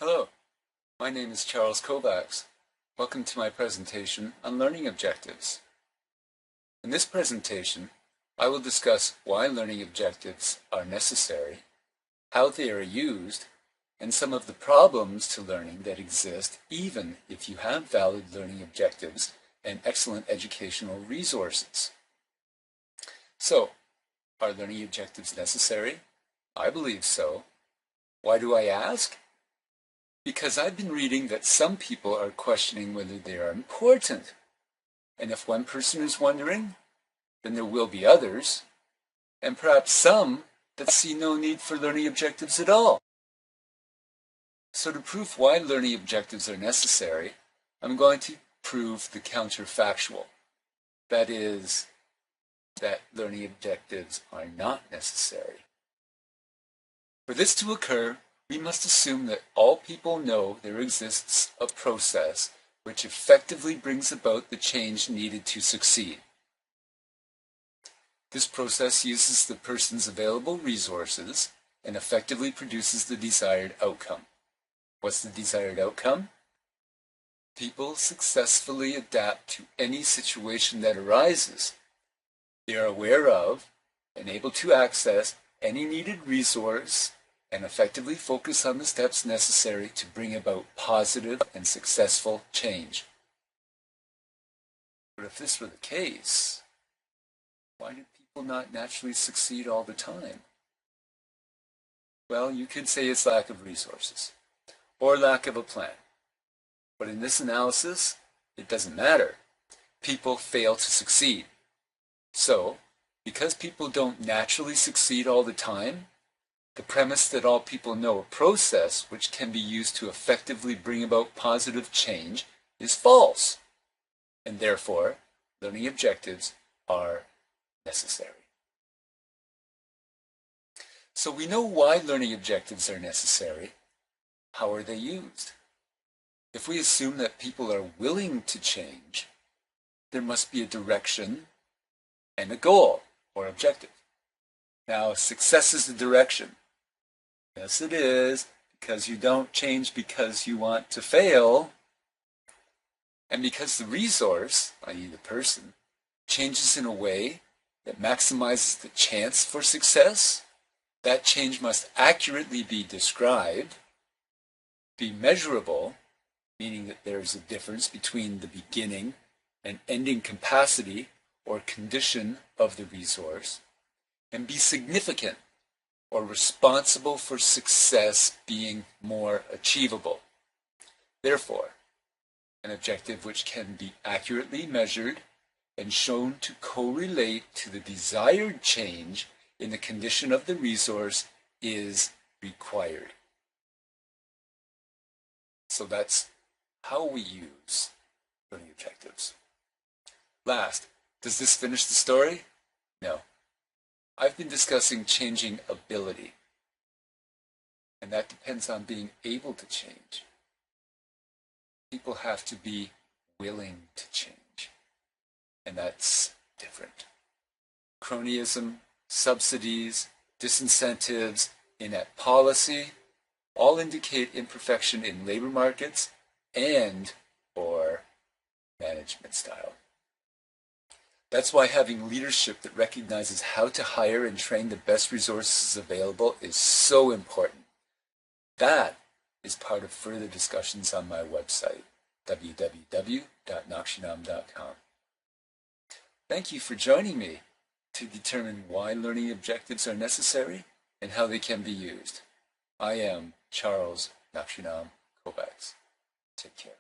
Hello, my name is Charles Kovacs. Welcome to my presentation on learning objectives. In this presentation, I will discuss why learning objectives are necessary, how they are used, and some of the problems to learning that exist even if you have valid learning objectives and excellent educational resources. So, are learning objectives necessary? I believe so. Why do I ask? Because I've been reading that some people are questioning whether they are important. And if one person is wondering, then there will be others, and perhaps some that see no need for learning objectives at all. So to prove why learning objectives are necessary, I'm going to prove the counterfactual. That is, that learning objectives are not necessary. For this to occur, we must assume that all people know there exists a process which effectively brings about the change needed to succeed. This process uses the person's available resources and effectively produces the desired outcome. What's the desired outcome? People successfully adapt to any situation that arises. They are aware of and able to access any needed resource and effectively focus on the steps necessary to bring about positive and successful change. But if this were the case, why do people not naturally succeed all the time? Well, you could say it's lack of resources or lack of a plan. But in this analysis, it doesn't matter. People fail to succeed. So, because people don't naturally succeed all the time, the premise that all people know a process which can be used to effectively bring about positive change is false, and therefore learning objectives are necessary. So we know why learning objectives are necessary. How are they used? If we assume that people are willing to change, there must be a direction and a goal or objective. Now, success is the direction. Yes, it is, because you don't change because you want to fail, and because the resource, i.e. the person, changes in a way that maximizes the chance for success. That change must accurately be described, be measurable, meaning that there is a difference between the beginning and ending capacity or condition of the resource, and be significant, or responsible for success being more achievable. Therefore, an objective which can be accurately measured and shown to correlate to the desired change in the condition of the resource is required. So that's how we use learning objectives. Last, does this finish the story? No. I've been discussing changing ability, and that depends on being able to change. People have to be willing to change, and that's different. Cronyism, subsidies, disincentives, inept policy all indicate imperfection in labor markets and or management style. That's why having leadership that recognizes how to hire and train the best resources available is so important. That is part of further discussions on my website, www.nakshinam.com. Thank you for joining me to determine why learning objectives are necessary and how they can be used. I am Charles Nakshinam Kovacs. Take care.